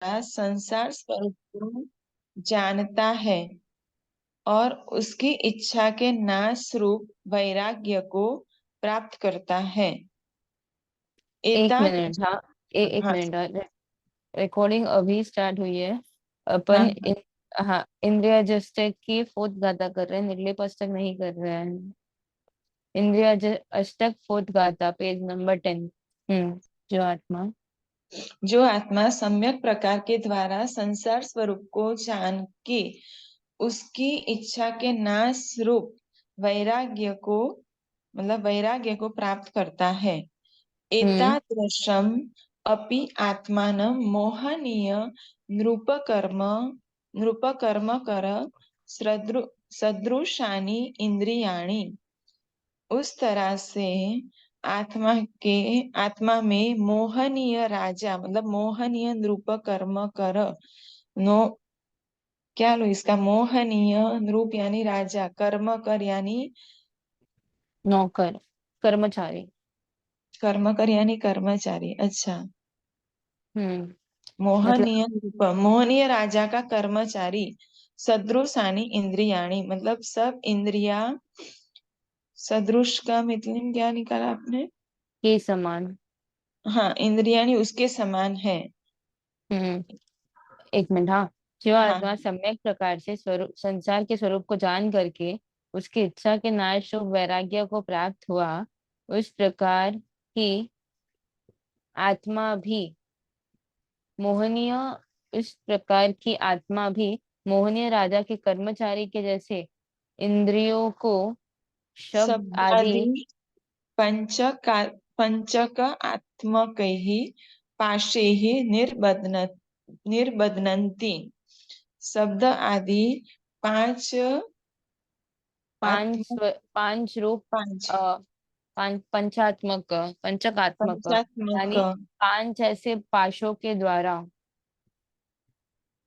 संसार स्वरूप को जानता है और उसकी इच्छा के नाश रूप वैराग्य को प्राप्त करता है। एक एता मिनट, हाँ। एक हाँ मिनट, रिकॉर्डिंग अभी स्टार्ट हुई है। हाँ अपन हाँ। हाँ, इंद्रिय अष्टक की फोर्थ गाथा कर रहे हैं, निर्लेप अष्टक नहीं कर रहे हैं। इंद्रिय अष्टक फोर्थ गाथा, पेज नंबर 10। जो आत्मा जो आत्मा सम्यक प्रकार के द्वारा संसार स्वरूप को जान के उसकी इच्छा के नाश रूप वैराग्य को वैराग्य को प्राप्त करता है। हम्म एतादृशम अपि आत्मानं मोहनीय नृपकर्म नृपकर्म कर सदृशानि इंद्रियाणि। उस तरह से आत्मा के आत्मा में मोहनीय राजा मोहनीय नृप कर्म कर नो क्या लो इसका मोहनीय नृप यानी राजा, कर्म कर यानी नौकर, कर्मचारी। कर्म कर यानी कर्मचारी। अच्छा, हम्म मतलब मोहनीय नृप मोहनीय राजा का कर्मचारी। सदृशानी इंद्रियाणी मतलब सब इंद्रिया। सदृश का मतलब क्या निकाला आपने? के समान। हाँ, इंद्रियाणी उसके समान है। हम्म एक मिनट, हाँ। जो हाँ, आत्मा सम्यक प्रकार से स्वरूप संसार के स्वरूप को जान करके उसकी इच्छा के नाश रूप वैराग्य को प्राप्त हुआ, उस प्रकार की आत्मा भी मोहनीय इस प्रकार की आत्मा भी मोहनीय राजा के कर्मचारी के जैसे इंद्रियों को शब्द आदि शब्दादि पंचका पंचक आत्मकैः पाशैः निर्बध्नन्ति। शब्द आदि पांच आत्म पांच रूप, पांच पंचात्मक पंचकात्मक, पंचात्मक यानी पांच ऐसे पाशों के द्वारा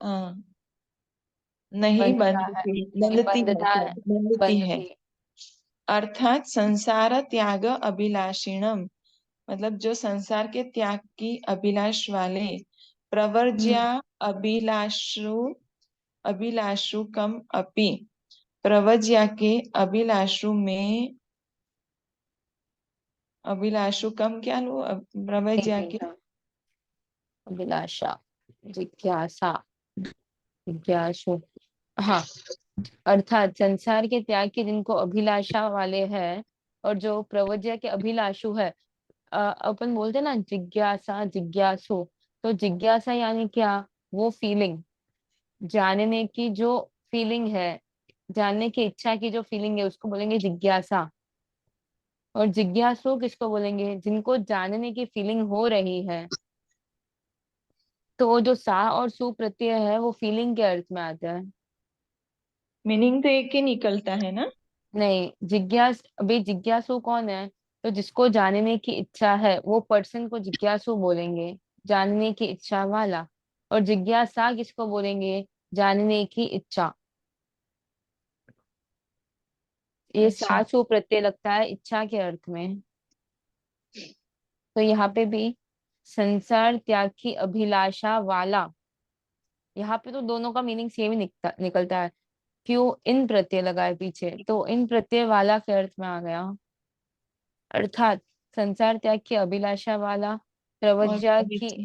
अ, नहीं बंधता है, बंधती नहीं बंधती है बंधता है, बंधती है। बंधती। अर्थात संसार त्याग अभिलाषिणम मतलब जो संसार के त्याग की अभिलाष वाले। प्रवर्ज्या हम्म अभिलाषु अभिलाषु कम अपि प्रवर्ज्या के अभिलाषु में अभिलाषु कम क्या लो एक प्रवर्ज्या के मिनट, अभिलाषा, जिज्ञासा, जिज्ञासु, हाँ। अर्थात संसार के त्याग के जिनको अभिलाषा वाले हैं और जो प्रवज्य के अभिलाषु है, अपन बोलते हैं ना जिज्ञासा, जिज्ञासु। तो जिज्ञासा यानी क्या? वो फीलिंग, जानने की जो फीलिंग है, जानने की इच्छा की जो फीलिंग है उसको बोलेंगे जिज्ञासा। और जिज्ञासु किसको बोलेंगे? जिनको जानने की फीलिंग हो रही है। तो वो जो सा और सु प्रत्यय है वो फीलिंग के अर्थ में आता है। मीनिंग तो एक ही निकलता है ना। नहीं, अभी जिज्ञासु कौन है? तो जिसको जानने की इच्छा है वो पर्सन को जिज्ञासु बोलेंगे, जानने की इच्छा वाला। और जिज्ञासा किसको बोलेंगे? जानने की इच्छा। ये अच्छा, सासु प्रत्यय लगता है इच्छा के अर्थ में। तो यहाँ पे भी संसार त्याग की अभिलाषा वाला, यहाँ पे तो दोनों का मीनिंग सेम ही निकलता है। क्यों इन प्रत्यय लगाए पीछे? तो इन प्रत्यय वाला के अर्थ में आ गया। अर्थात संसार त्याग की अभिलाषा वाला, और प्रवज्या की,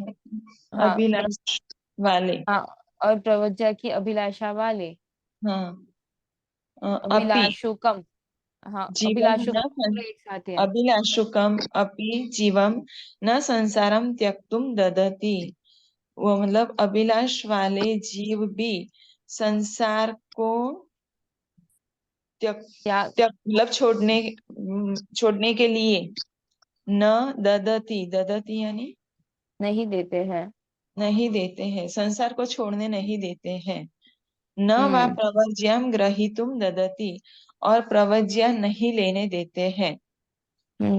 हाँ अभिलाष वाले। हाँ, और प्रवज्या की अभिलाषा वाले, हाँ, अपि अभिलाषुकम। हाँ, जीवम न अभिलाषुकम पूरा एक साथ है। अभिलाषुकम अपि जीवम न संसारम त्यक्तुम ददति। वो अभिलाष वाले जीव भी संसार को त्यक त्याग त्यक छोड़ने के लिए न ददति। ददति यानी नहीं देते हैं। नहीं देते हैं, संसार को छोड़ने नहीं देते हैं। न वा हम्म प्रवर्ज्याम ग्रहीतुम ददति और प्रवर्ज्या नहीं लेने देते हैं।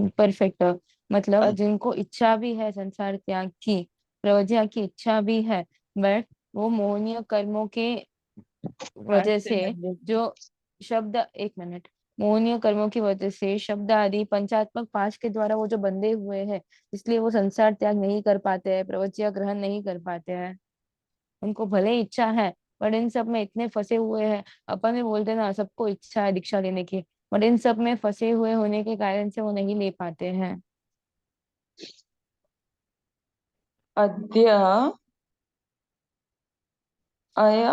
परफेक्ट। मतलब अ- जिनको इच्छा भी है संसार त्याग की, प्रवज्या की इच्छा भी है, बट वो मोहनीय कर्मों के पास वजह से से बंधे। जो शब्द, एक मिनट, मोहनीय कर्मों की वजह से शब्द आदि पंचात्मक पाश के द्वारा वो जो बंधे हुए हैं, इसलिए वो संसार त्याग नहीं कर पाते हैं, प्रवज्या ग्रहण नहीं कर पाते हैं। उनको भले इच्छा है, पर इन सब में इतने फंसे हुए हैं। अपन भी बोलते ना सबको इच्छा है दीक्षा लेने की, पर इन सब में फंसे हुए होने के कारण से वो नहीं ले पाते हैं। अद्य अय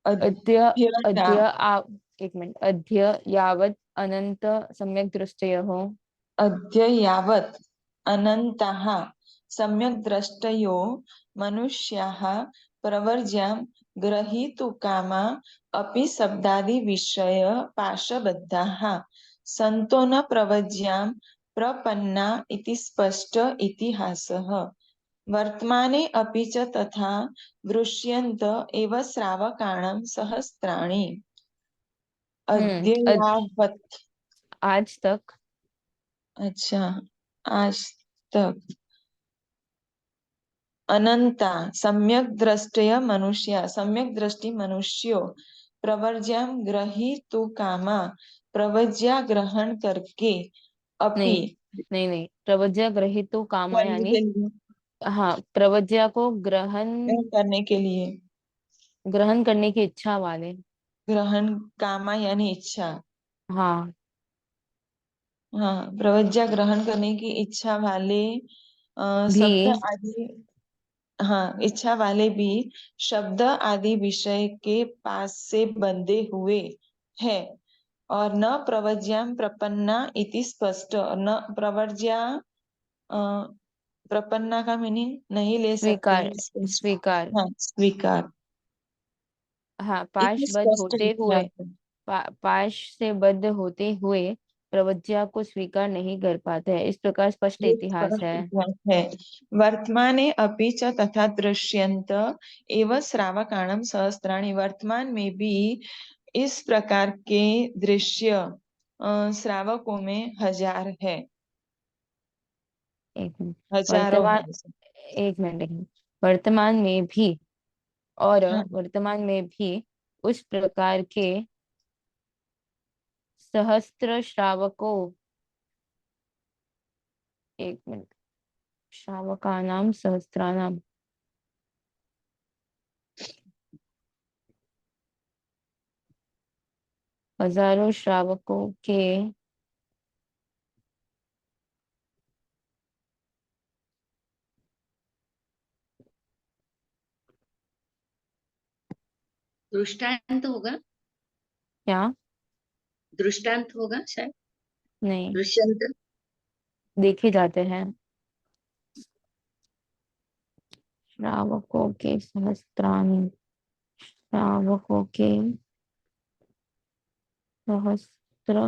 अद्य अध्ययता अद्य एक मिनट, अद्य यावत् अनंत सम्यक दृष्टयः अद्य यावत् अनन्ताः सम्यक् द्रष्टयो मनुष्याः प्रवर्ज्यां ग्रहीतुकामा अपि शब्दादिविषय पाशबद्धाः सन्तो न प्रवर्ज्यां प्रपन्ना इति स्पष्ट इतिहासः। वर्तमाने अपि च तथा दृश्यन्त एव श्रावकाणां सहस्राणि। अद्य यावत्, आज तक अच्छा, आज तक अनंता सम्यक दृष्टय मनुष्य, सम्यक दृष्टि मनुष्यो प्रवर्ज्यां ग्रहीतु कामा, प्रवर्ज्या ग्रहण करके अपि, नहीं, नहीं नहीं, प्रवज्या ग्रहीतो कामा करने यानी, के लिए, हाँ, प्रवज्या को ग्रहण, ग्रहण करने के लिए, ग्रहण करने की इच्छा वाले। ग्रहण कामा यानी इच्छा, हाँ, हाँ, प्रवज्या ग्रहण करने की इच्छा वाले भी शब्द आदि, हाँ, इच्छा वाले भी शब्द आदि विषय के पास से बंधे हुए है, और न प्रवर्ज्याम प्रपन्ना इति स्पष्ट, और न प्रवर्ज्या अ, प्रपन्ना का मीनिंग नहीं ले सकते स्वीकार, हैं स्पष्ट। स्वीकार, हाँ, स्वीकार, हाँ, इति पाशबद्ध स्पष्ट होते हुए, इतिहास है। पाश से बद्ध होते हुए प्रवज्या को स्वीकार नहीं कर पाते हैं, इस प्रकार स्पष्ट ये इतिहास स्पष्ट है। इतिहास है। वर्तमाने अपि च तथा दृश्यन्त एव श्रावकाणम सहस्त्राणि, वर्तमान में भी इस प्रकार के दृश्य श्रावकों में हजार है, एक मिनट, हजारों वर्तमान, है। एक मिनट, वर्तमान में भी, और हाँ, वर्तमान में भी उस प्रकार के सहस्त्र श्रावकों, एक मिनट, श्रावकानाम सहस्त्रानाम, हजारों श्रावकों के दृष्टांत होगा, क्या, दृष्टांत होगा शायद, नहीं, दृश्यंत। देखे जाते हैं, श्रावकों के सहस्त्राणी, श्रावकों के सहस्त्र,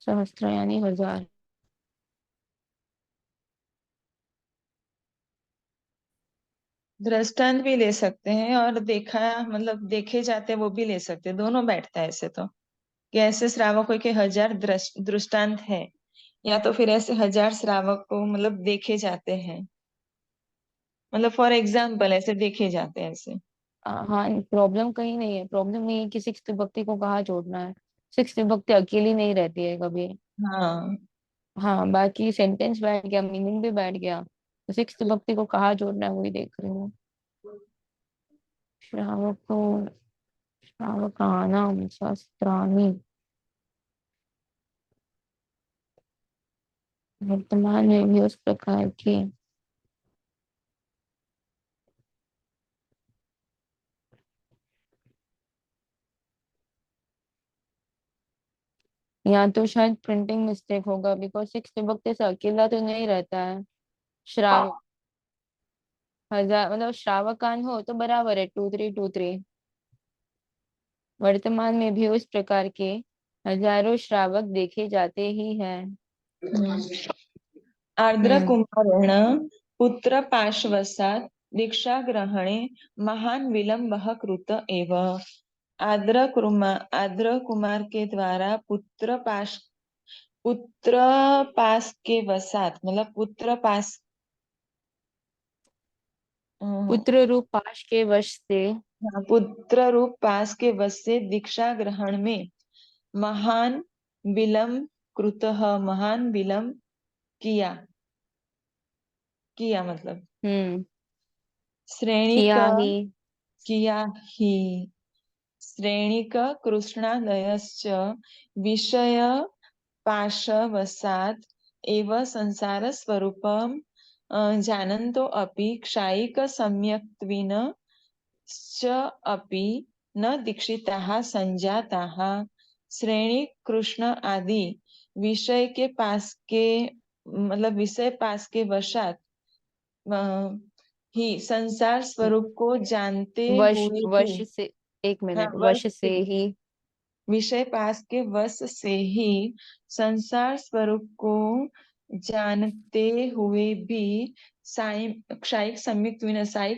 सहस्त्र यानी हजार। दृष्टांत भी ले सकते हैं, और देखा मतलब देखे जाते वो भी ले सकते हैं, दोनों बैठता है ऐसे तो, कि ऐसे श्रावकों के हजार दृष्टांत है, या तो फिर ऐसे हजार श्रावक को मतलब देखे जाते हैं, मतलब फॉर एग्जाम्पल ऐसे देखे जाते हैं ऐसे। हाँ, प्रॉब्लम कहीं नहीं है, प्रॉब्लम ये है कि सिक्स विभक्ति को कहाँ जोड़ना है। सिक्स विभक्ति अकेली नहीं रहती है कभी। हाँ, हाँ, बाकी सेंटेंस बैठ गया, मीनिंग भी बैठ गया, तो सिक्स विभक्ति को कहाँ जोड़ना है वही देख रही हूँ। श्रावको, श्रावकानाम सहस्त्राणि, वर्तमान में भी उस प्रकार के, या तो शायद प्रिंटिंग मिस्टेक होगा, बिकॉज सिक्स विभक्ति से अकेला तो नहीं रहता है। श्राव, हजार मतलब श्रावकान हो तो बराबर है, 2323। वर्तमान में भी उस प्रकार के हजारों श्रावक देखे जाते ही हैं। आर्द्र हम्म, कुमारेण पुत्र पार्श्वसात् दीक्षा ग्रहणे महान विलंबः कृत एव। आर्द्र कुमार के द्वारा पुत्र पास के वसात, मतलब पुत्र पास, पुत्र रूप पाश के वश से, हाँ, पुत्र रूप पास के वश से दीक्षा ग्रहण में महान विलंब कृतः, महान विलंब किया। किया मतलब किया श्रेणिक ही किया ही श्रेणिक कृष्णादयश्च विषय पाशवसात् एव संसार स्वरूपम जानन्तो अपि क्षायिक सम्यक्त्वेन च अपि न दीक्षिताः संजाताः श्रेणी कृष्ण आदि विषय के पास के मतलब विषय पास के वशात ही संसार स्वरूप को जानते वश हुए वश भी से, एक हाँ मिनट, वश वश से से ही विषय पास के वश से ही संसार स्वरूप को जानते हुए भी क्षायिक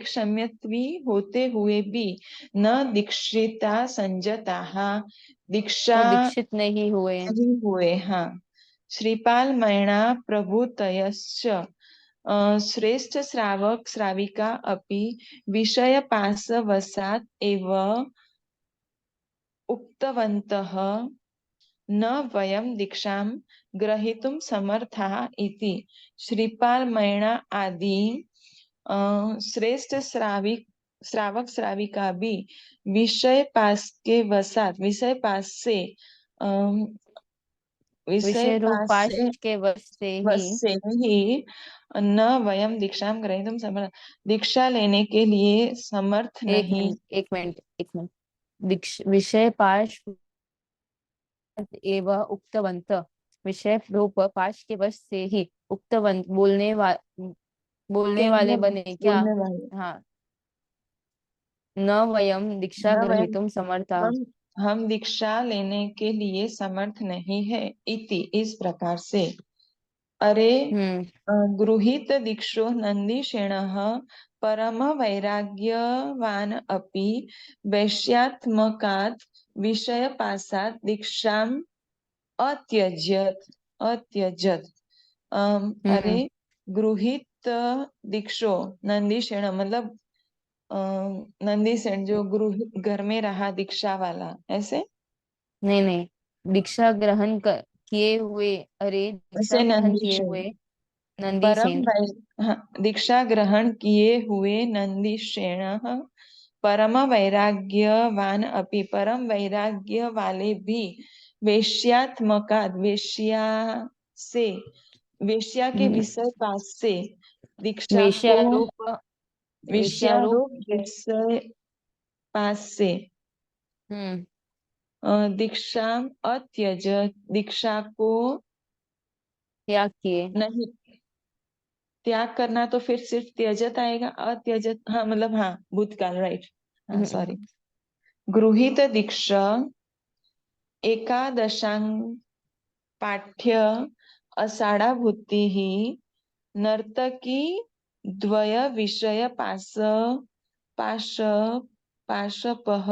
सम्यक्त्वी होते हुए भी न दीक्षिता संजता दीक्षा वो दीक्षित नहीं हुए। नहीं हुए। हाँ श्रीपाल मैणा प्रभुतयश्च श्रेष्ठ श्रावक श्राविका अपि विषय पाशवशात् एव उक्तवन्तः न वयं दीक्षां ग्रहीतुं समर्थाः इति। श्रीपाल मैणा आदि श्रेष्ठ श्रावक श्राविका भी विषय पास के वसात विषय विषय रूप पास पाश से के वश से ही, बस से ही न वयम दीक्षा ग्रहीतुम समर्थ दीक्षा लेने के लिए समर्थ एक नहीं। मिनट एक मिनट एक मिनट, विषय पाश एवं उक्तवंत, विषय रूप पाश के वश से ही उक्तवंत बोलने वाले बने क्या? बोलने वाले हाँ, न वयम दीक्षा न वयम ग्रहीतुम समर्था। हम दीक्षा लेने के लिए समर्थ नहीं है इति इस प्रकार से। अरे गृहीत दीक्षो नंदीशेणः परम वैराग्यवान अपि वैश्यात्मकात् विषयपाशात् दीक्षाम् अत्यजत। अरे गृहीत दीक्षो नंदीशेण मतलब नंदीसेन जो गृह घर में रहा दीक्षा वाला ऐसे नहीं नहीं, दीक्षा ग्रहण किए हुए, अरे दीक्षा ऐसे ग्रहण किए नंदीशेन हुए नंदी सेन, हाँ, दीक्षा ग्रहण किए हुए नंदीशेन परम वैराग्यवान अपि परम वैराग्य वाले भी वेश्यात्मका वेश्या से वेश्या के विषय पास से दीक्षा को वेश्यारूप वेश्यारूप विषयारूप विषय पास से हम्म दीक्षा अत्यज दीक्षा को त्याग किए। नहीं त्याग करना तो फिर सिर्फ त्यजत आएगा अत्यजत हाँ मतलब हाँ भूतकाल राइट हाँ सॉरी गृहीत दीक्षा एकादशांग पाठ्य अषाढ़ाभूति ही नर्तकी द्वय विषय पाश पाशपः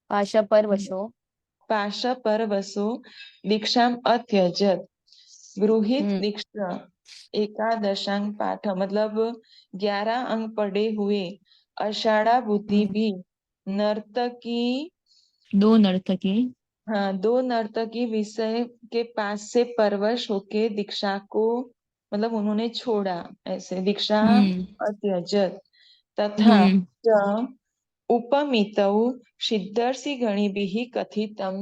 पाशा पर वशो, पाश परवशो दीक्षाम अत्यजत गृहीत हम्म दीक्षा एकादशांग पाठ मतलब 11 अंक पढ़े हुए अषाढ़ाभूति भी नर्तकी दो नर्तकी, हाँ 2 नर्तकी विषय के पास से परवश होके दीक्षा को मतलब उन्होंने छोड़ा ऐसे दीक्षा अत्यजत तथा च उपमितौ सिद्धर्षि गणिभिः कथितम्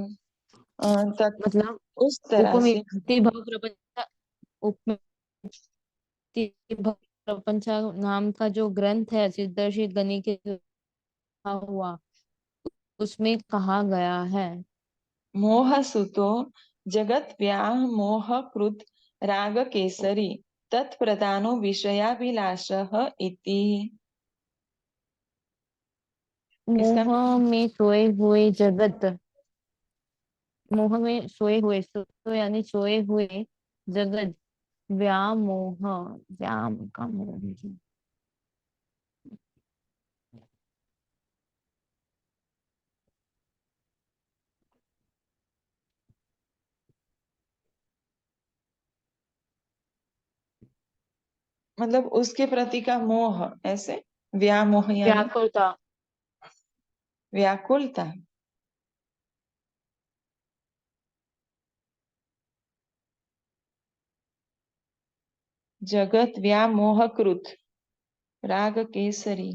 मतलब उस तरह से उपमिति भव प्रपंच, उपमिति भव प्रपंच नाम का जो ग्रंथ है सिद्धर्षि गणि के लिखा हुआ, उसमें कहा गया है मोह सुतो जगत व्यामोह कृत राग केसरी तत्प्रधानो विषयाभिलाषः इति। इसका मोह में सोए हुए जगत, मोह में सोए हुए, यानी सोए हुए जगत, व्यामोह, व्याम का मोह, मतलब उसके प्रति का मोह ऐसे व्यामोह यानी व्याकुलता, व्याकुलता जगत व्यामोहकृत राग केसरी।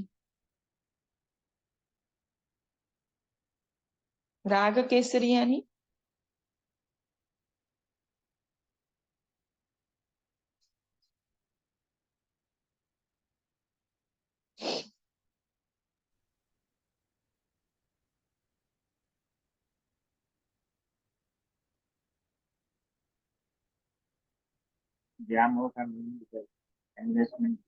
राग केसरी यानी व्यामोह का मीनिंग इन्वेस्टमेंट।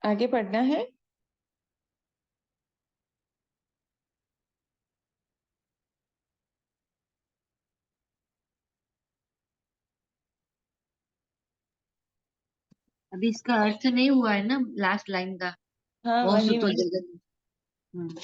आगे पढ़ना है। अभी इसका अर्थ नहीं हुआ है ना लास्ट लाइन का। हाँ बहुत वही सुतो वही। जगत। हम्म।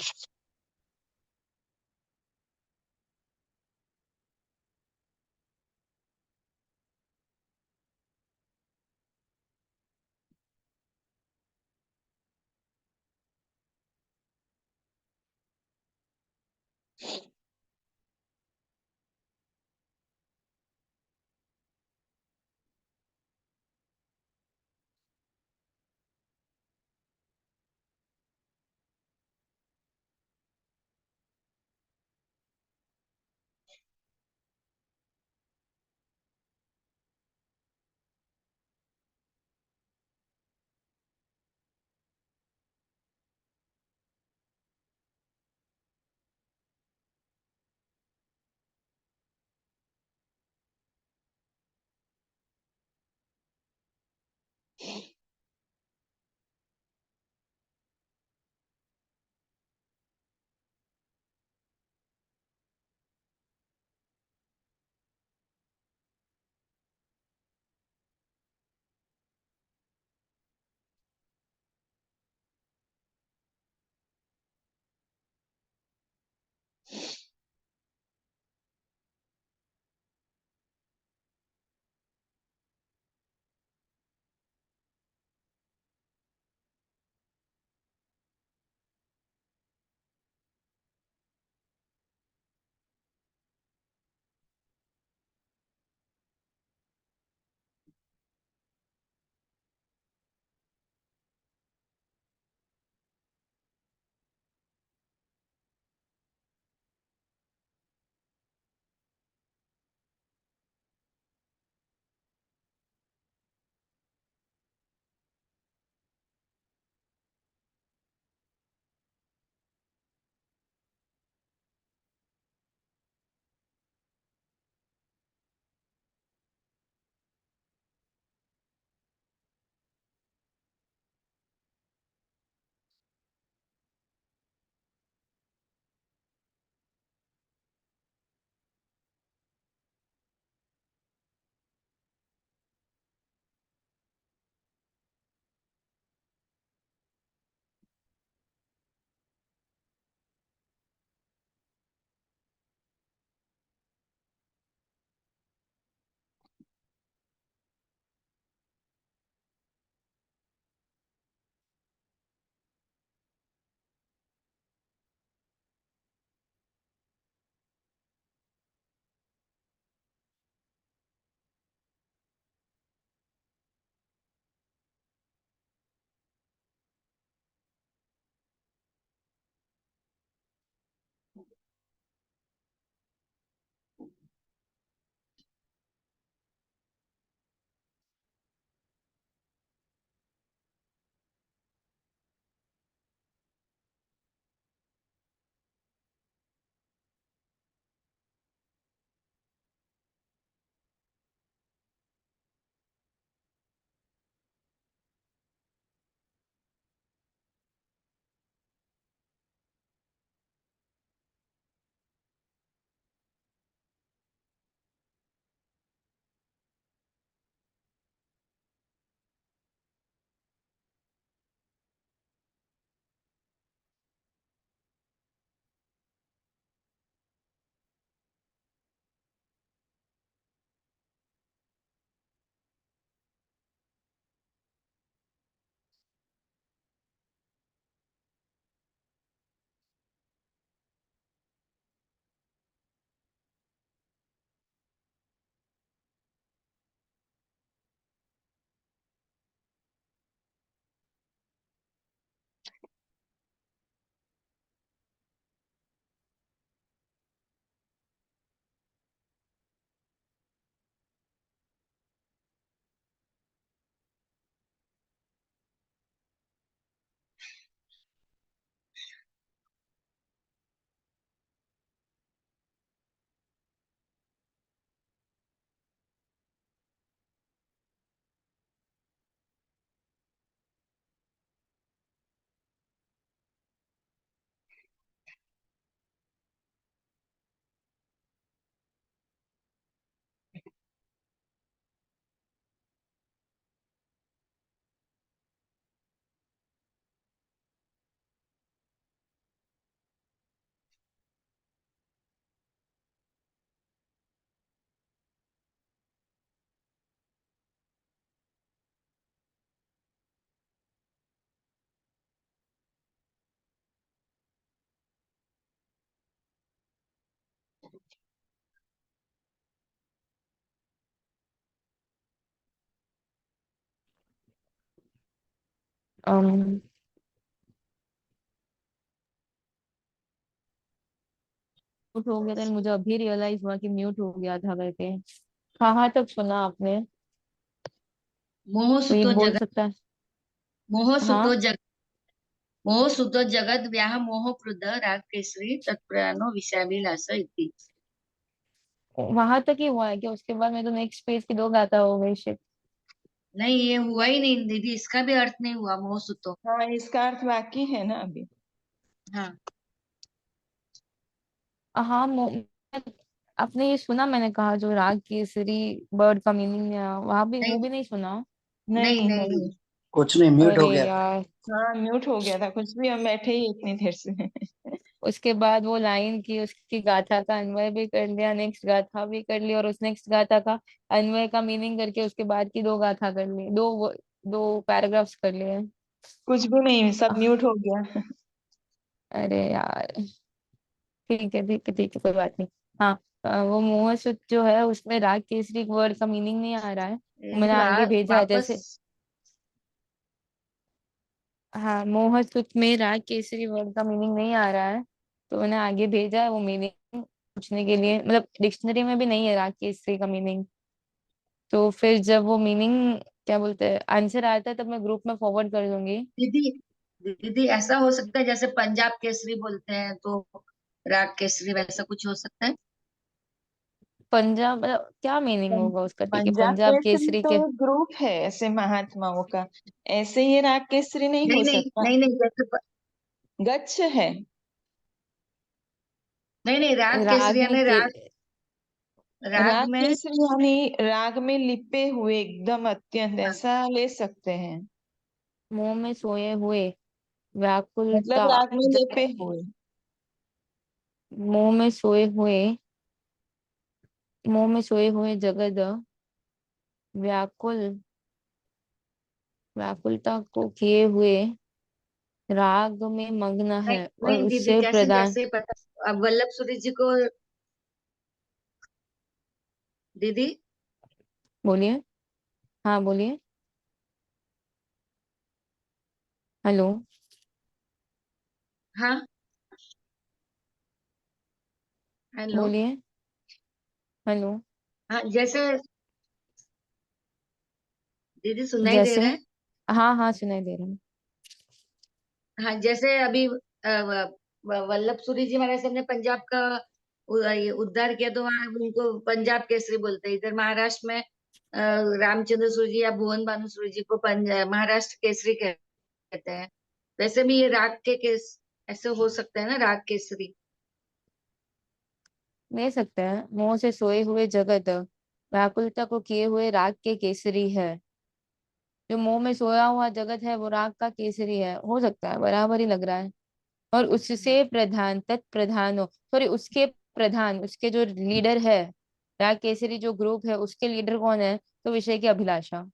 अम म्यूट हो गया था, मुझे अभी रियलाइज हुआ कि म्यूट हो गया था करके। कहाँ तक सुना आपने? मोह कोई सुतो बोल जगत, सकता है? मोह सुतो हाँ, जगत, मोह सुतो जगत व्याह मोह क्रुद्ध राग केसरी तत्प्राणो विषयाभिलाष इति। वहां तक ही हुआ है क्या? उसके बाद में तो नेक्स्ट पेज की दो गाथा हो गई। शिट। नहीं, ये हुआ ही नहीं दीदी, इसका भी अर्थ नहीं हुआ मोह सुतो। हाँ, इसका अर्थ बाकी है ना अभी। हाँ, हाँ, आपने ये सुना मैंने कहा जो राग केसरी बर्ड का मीनिंग है, वहां भी वो नहीं भी नहीं सुना? नहीं नहीं नहीं नहीं। दीदी। कुछ नहीं, म्यूट हो अरे गया था। यार। हाँ, म्यूट हो गया था, कुछ भी, हम बैठे ही इतनी देर से। उसके बाद वो लाइन की उसकी गाथा का अन्वय भी कर लिया, नेक्स्ट गाथा भी कर ली, और उस नेक्स्ट गाथा का अन्वय का मीनिंग करके उसके बाद की दो गाथा कर ली, दो पैराग्राफ्स कर लिए। कुछ भी नहीं, सब आह, म्यूट हो गया। अरे यार। ठीक है, ठीक है, ठीक है, कोई बात नहीं। हाँ। वो मोह सुत जो है उसमें राग केसरी वर्ड का मीनिंग नहीं आ रहा है, वो मैंने यानी आगे भेजा है वापस। जैसे। हाँ, मोह सुत में राग केसरी वर्ड का मीनिंग नहीं आ रहा है, तो मैंने आगे भेजा है वो मीनिंग पूछने के लिए। मतलब डिक्शनरी में भी नहीं है राग केसरी का मीनिंग। तो फिर जब वो मीनिंग, क्या बोलते हैं, आंसर आता है तब मैं ग्रुप में फॉरवर्ड कर दूंगी। दीदी, दीदी ऐसा हो सकता है जैसे पंजाब केसरी बोलते हैं तो राग केसरी, वैसा कुछ हो सकता है। पंजाब क्या मीनिंग पं- होगा उसका? ठीक है, पंजाब पंजाब केसरी केसरी तो के। एक ग्रुप है ऐसे महात्माओं का, ऐसे ये राग केसरी नहीं हो नहीं नहीं सकता। नहीं नहीं, जैसे गच्छ है। नहीं नहीं, राग राग केसरी में यानी के राग, राग राग में। केसरी यानी राग में लिपे हुए एकदम अत्यंत, हाँ, ऐसा ले सकते हैं। मुंह में सोए हुए मतलब व्याकुलता। राग में लिपे ज- हुए। मुंह में सोए हुए, मुंह में सोए हुए जगद व्याकुल, व्याकुलता को किए हुए राग में मग्न नहीं है और नहीं दीदी, उससे कैसे प्रदान। कैसे पता? अब वल्लभ सूरी जी को, दीदी। बोलिए। हाँ, बोलिए। हेलो। हाँ, हेलो। बोलिए। हेलो। हाँ, जैसे दीदी सुनाई दे जैसे। रहा है। हाँ, हाँ, सुनाई दे रहा है। हाँ, जैसे अभी वल्लभ सूरी जी महाराज ने पंजाब का ये उद्धार किया, तो वहाँ उनको पंजाब केसरी बोलते हैं। इधर महाराष्ट्र में रामचंद्र सूरी जी या भुवन भानु सूरी जी को महाराष्ट्र केसरी कहते हैं। वैसे भी ये राग के केस ऐसे हो सकते हैं ना, राग केसरी। ले सकते हैं, मोह से सोए हुए जगत व्याकुलता को किए हुए राग के केसरी है। जो मोह में सोया हुआ जगत है वो राग का केसरी है, हो सकता है, बराबर ही लग रहा है। और उससे प्रधान तत्प्रधान हो, सॉरी, उसके प्रधान, उसके जो लीडर है, राग केसरी जो ग्रुप है उसके लीडर कौन है? तो विषय की अभिलाषा।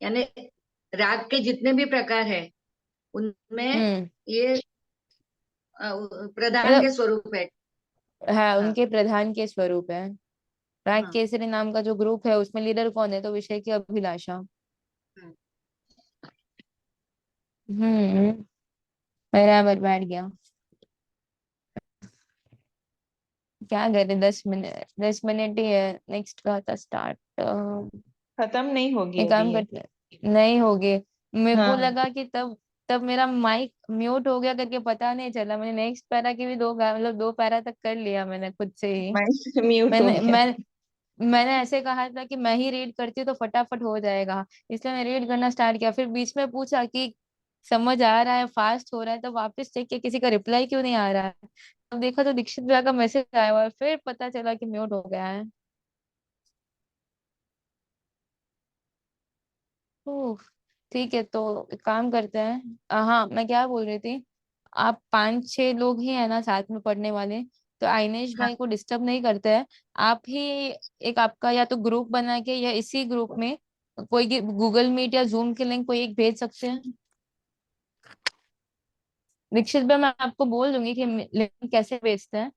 यानी राग के जितने भी प्रकार है उनमें हम्म। ये प्रधान मतलब के स्वरूप है। है, हाँ उनके प्रधान के स्वरूप है। राग हाँ केसरी नाम का जो ग्रुप है उसमें लीडर कौन है? तो विषय की अभिलाषा। हाँ। हम्म। बराबर बैठ गया। क्या करे, 10 मिनट, 10 मिनट ही है, नेक्स्ट का था स्टार्ट। खत्म नहीं होगी एक अभी काम ये। करते हैं। नहीं होगी। मेरे को हाँ। लगा कि तब तब मेरा माइक म्यूट हो गया करके पता नहीं चला। मैंने नेक्स्ट पैरा की भी मतलब 2 पैरा तक कर लिया मैंने खुद से ही। माइक म्यूट हो मैंने गया। मैं मैंने ऐसे कहा था कि मैं ही रीड करती हूँ तो फटाफट हो जाएगा, इसलिए मैं रीड करना स्टार्ट किया। फिर बीच में पूछा कि समझ आ रहा है, फास्ट हो रहा है, तो वापस चेक किया किसी का रिप्लाई क्यों नहीं आ रहा है। अब देखा तो दीक्षित भैया का मैसेज आया हुआ है, फिर पता चला कि म्यूट हो गया है। ओह। ठीक है, तो एक काम करते हैं। हाँ, मैं क्या बोल रही थी, आप 5-6 लोग ही है ना साथ में पढ़ने वाले, तो आइनेश हाँ, भाई को डिस्टर्ब नहीं करते हैं। आप ही एक आपका या तो ग्रुप बना के या इसी ग्रुप में कोई गूगल मीट या जूम के लिंक कोई एक भेज सकते हैं। दीक्षित भाई मैं आपको बोल दूंगी कि लिंक कैसे भेजते हैं,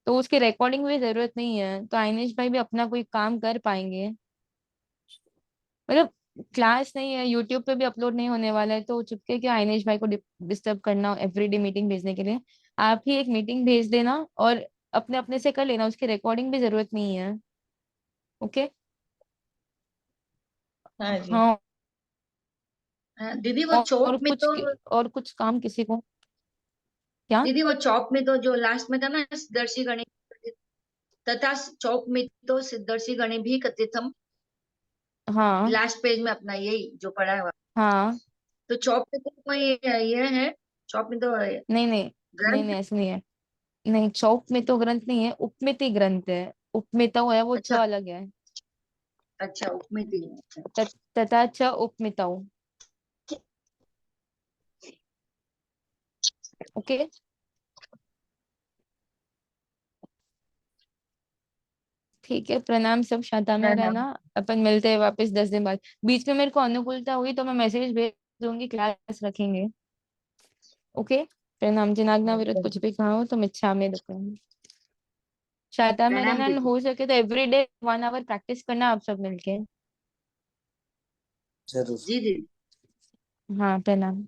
तो उसकी रिकॉर्डिंग भी जरूरत नहीं है, तो आइनेश भाई भी अपना कोई काम कर पाएंगे। मतलब क्लास नहीं है, यूट्यूब पे भी अपलोड नहीं होने वाला है, तो चुपके क्यों आइनेश भाई को डिस्टर्ब करना एवरीडे मीटिंग भेजने के लिए। आप ही एक मीटिंग भेज देना और अपने अपने से कर लेना, उसकी रिकॉर्डिंग भी जरूरत नहीं है। ओके। हाँ जी। हाँ। दीदी वो और चौक में कुछ तो, और कुछ काम किसी को क्या? दीदी वो चौक में तो जो लास्ट में था ना, सिद्धर्षि गणे तथा चौक में तो सिद्धर्षि गणे भी कथितम, हाँ लास्ट पेज में अपना यही जो पढ़ा है। हाँ। तो चौक में तो कोई ये है, चौक में तो नहीं नहीं नहीं ग्रंथ। नहीं ऐसे नहीं है। नहीं चौक में तो ग्रंथ नहीं है, उपमिति ग्रंथ है। उपमिता है वो छ अच्छा अलग है। अच्छा, उसमें थी। अच्छा तथा च उपमिताऊ। ओके। ठीक है, प्रणाम, सब शांता में रहना। अपन मिलते हैं वापस 10 दिन बाद। बीच में मेरे को अनुकूलता हुई तो मैं मैसेज भेज दूंगी, क्लास रखेंगे। ओके। प्रणाम, जिनाग्ना विरुद्ध कुछ भी कहा हो तो मिच्छा में दुक्कड़म। शांता में प्रणाम रहना and दीदी। हो सके तो एवरीडे 1 आवर प्रैक्टिस करना आप सब मिलके। जरूर। जी दीदी। हाँ प्रणाम।